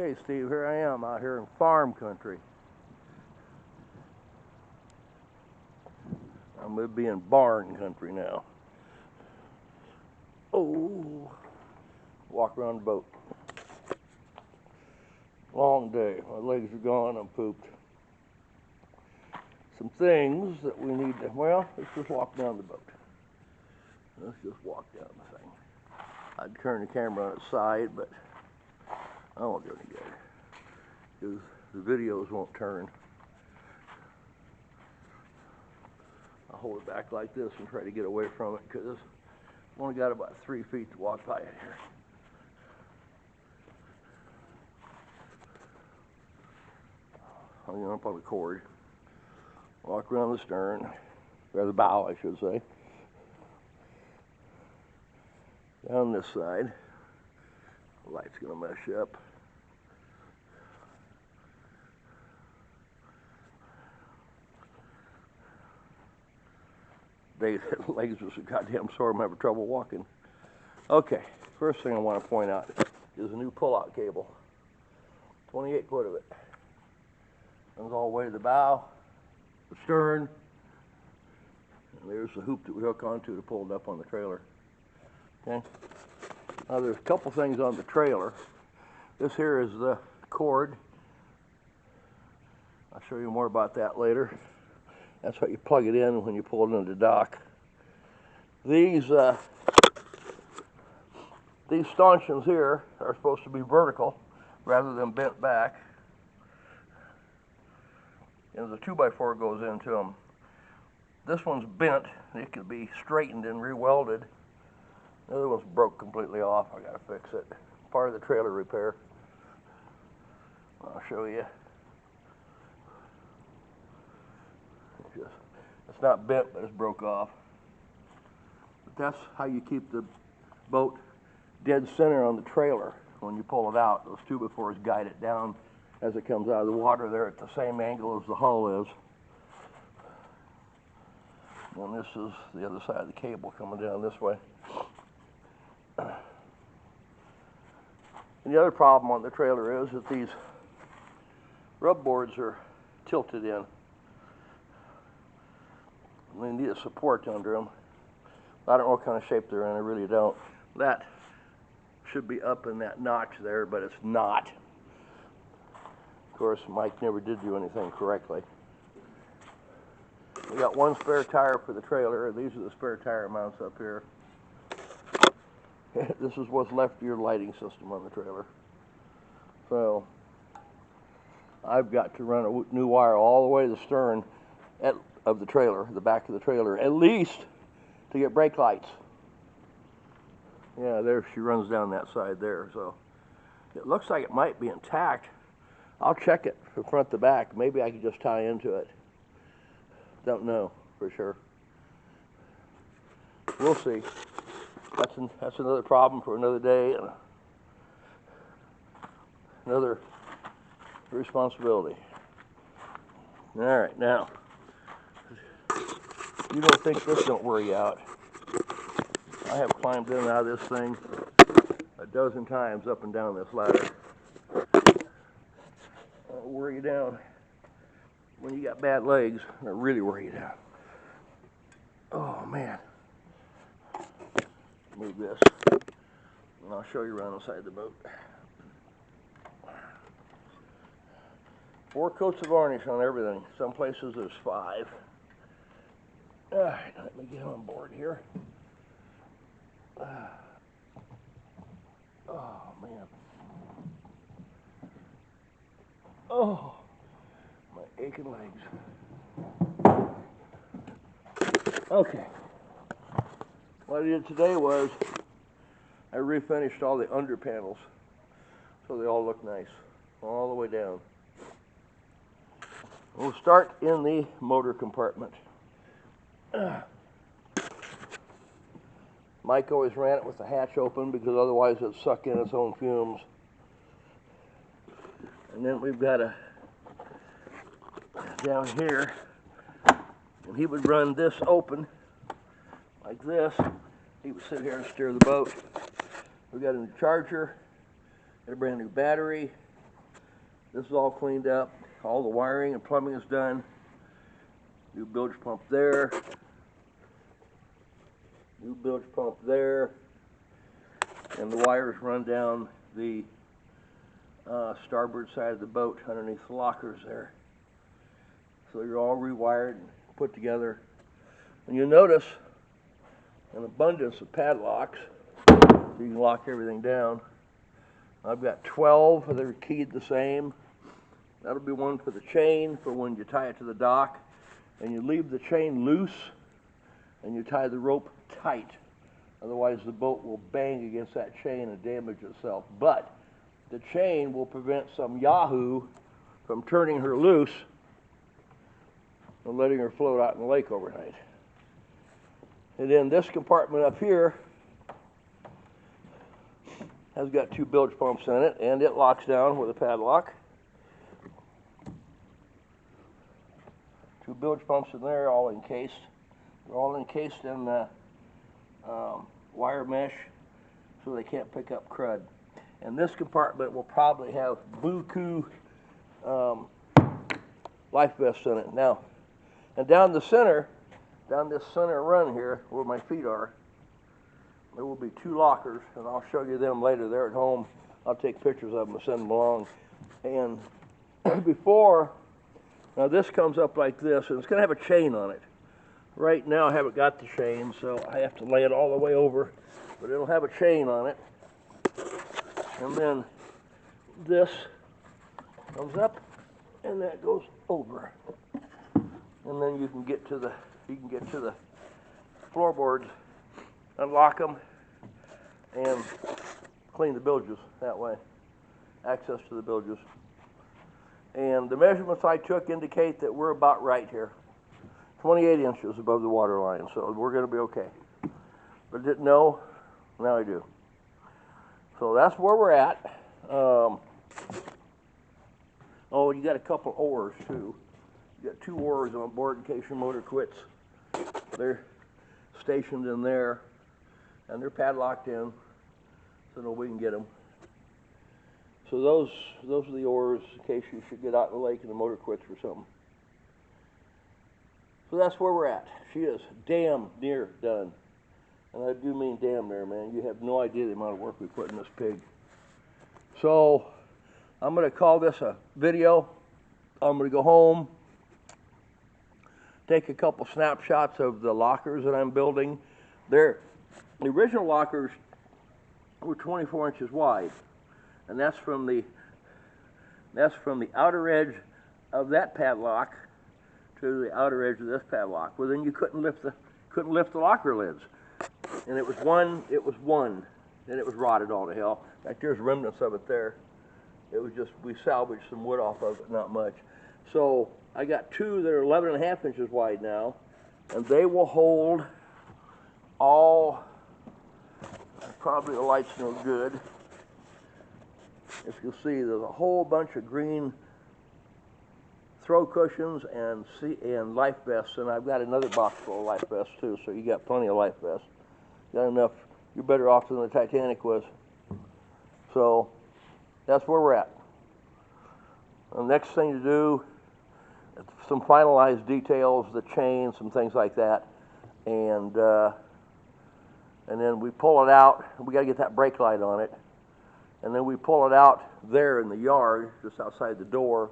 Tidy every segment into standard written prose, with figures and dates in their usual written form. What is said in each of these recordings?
Okay, Steve, here I am out here in farm country. I'm going to be in barn country now. Oh, walk around the boat. Long day. My legs are gone. I'm pooped. Some things that we need to, well, let's just walk down the boat. Let's just walk down the thing. I'd turn the camera on its side, but I won't do any good because the videos won't turn. I'll hold it back like this and try to get away from it because I've only got about 3 feet to walk by it here. Hung up on the cord. Walk around the stern, or the bow, I should say. Down this side. The light's gonna mess you up. Dave's legs are so goddamn sore, I'm having trouble walking. Okay, first thing I want to point out is a new pull-out cable. 28 foot of it. Runs all the way to the bow, the stern, and there's the hoop that we hook onto to pull it up on the trailer. Okay. Now there's a couple things on the trailer. This here is the cord. I'll show you more about that later. That's what you plug it in when you pull it into the dock. These stanchions here are supposed to be vertical rather than bent back. And the 2x4 goes into them. This one's bent. It could be straightened and re-welded. The other one's broke completely off. I gotta fix it. Part of the trailer repair. I'll show you. It's not bent, but it's broke off. But that's how you keep the boat dead center on the trailer when you pull it out. Those 2x4s guide it down as it comes out of the water. They're at the same angle as the hull is. And this is the other side of the cable coming down this way. And the other problem on the trailer is that these rub boards are tilted in. They need a support under them. I don't know what kind of shape they're in, I really don't. That should be up in that notch there, but it's not. Of course, Mike never did do anything correctly. We got one spare tire for the trailer. These are the spare tire mounts up here. This is what's left of your lighting system on the trailer. So, I've got to run a new wire all the way to the stern of the trailer, the back of the trailer, at least to get brake lights. Yeah, there she runs down that side there. So, it looks like it might be intact. I'll check it from front to back. Maybe I can just tie into it. Don't know for sure. We'll see. That's another problem for another day and another responsibility. All right, now, you don't think this don't wear you out. I have climbed in and out of this thing a dozen times up and down this ladder. It'll wear you down. When you got bad legs, it'll really wear you down. Oh, man. Move this, and I'll show you around inside the boat. 4 coats of varnish on everything. Some places there's 5. All right, let me get on board here. Oh, man. Oh, my aching legs. Okay. What I did today was I refinished all the under panels so they all look nice all the way down. We'll start in the motor compartment. Mike always ran it with the hatch open because otherwise it'd suck in its own fumes. And then we've got a down here, and he would run this open like this. He would sit here and steer the boat. We got a new charger, got a brand new battery, This is all cleaned up. All the wiring and plumbing is done. New bilge pump there. New bilge pump there. And the wires run down the starboard side of the boat underneath the lockers there. So you're all rewired and put together. And you'll notice an abundance of padlocks, so you can lock everything down. I've got 12 that are keyed the same. That'll be one for the chain for when you tie it to the dock, and you leave the chain loose and you tie the rope tight. Otherwise the boat will bang against that chain and damage itself. But the chain will prevent some yahoo from turning her loose and letting her float out in the lake overnight. And then this compartment up here has got 2 bilge pumps in it, and it locks down with a padlock. 2 bilge pumps in there, all encased. They're all encased in wire mesh so they can't pick up crud. And this compartment will probably have buku life vests in it. Now, and down the center, down this center run here where my feet are, there will be 2 lockers, and I'll show you them later. They're at home. I'll take pictures of them and send them along. And before, now this comes up like this, and it's going to have a chain on it. Right now I haven't got the chain, so I have to lay it all the way over, but it'll have a chain on it. And then this comes up, and that goes over. And then you can get to the floorboards, unlock them, and clean the bilges that way. Access to the bilges. And the measurements I took indicate that we're about right here. 28 inches above the water line, so we're going to be okay. But didn't know, now I do. So that's where we're at. Oh, you got a couple oars too. You got 2 oars on board in case your motor quits. They're stationed in there, and they're padlocked in, so that we can get them. So those are the oars in case you should get out in the lake and the motor quits or something. So that's where we're at. She is damn near done. And I do mean damn near, man. You have no idea the amount of work we put in this pig. So I'm going to call this a video. I'm going to go home, take a couple snapshots of the lockers that I'm building. The original lockers were 24 inches wide, and that's from the outer edge of that padlock to the outer edge of this padlock. Well, then you couldn't lift the locker lids, and it was one, and it was rotted all to hell. In fact, there's remnants of it there. It was just, we salvaged some wood off of it, not much. So I got 2 that are 11.5 inches wide now, and they will hold all, probably the light's no good. If you'll see, there's a whole bunch of green throw cushions and life vests, and I've got another box full of life vests too, so you got plenty of life vests. You got enough, you're better off than the Titanic was. So that's where we're at. The next thing to do, some finalized details, the chain, some things like that, and then we pull it out. We got to get that brake light on it, and then we pull it out there in the yard, just outside the door,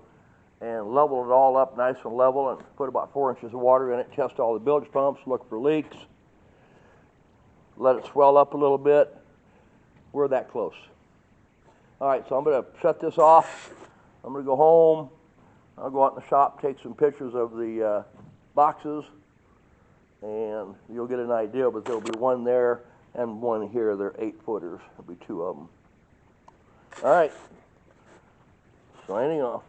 and level it all up nice and level, and put about 4 inches of water in it. Test all the bilge pumps, look for leaks, let it swell up a little bit. We're that close. All right, so I'm going to shut this off. I'm going to go home. I'll go out in the shop, take some pictures of the boxes, and you'll get an idea, but there'll be one there and one here. They're 8-footers. There'll be 2 of them. All right, signing off.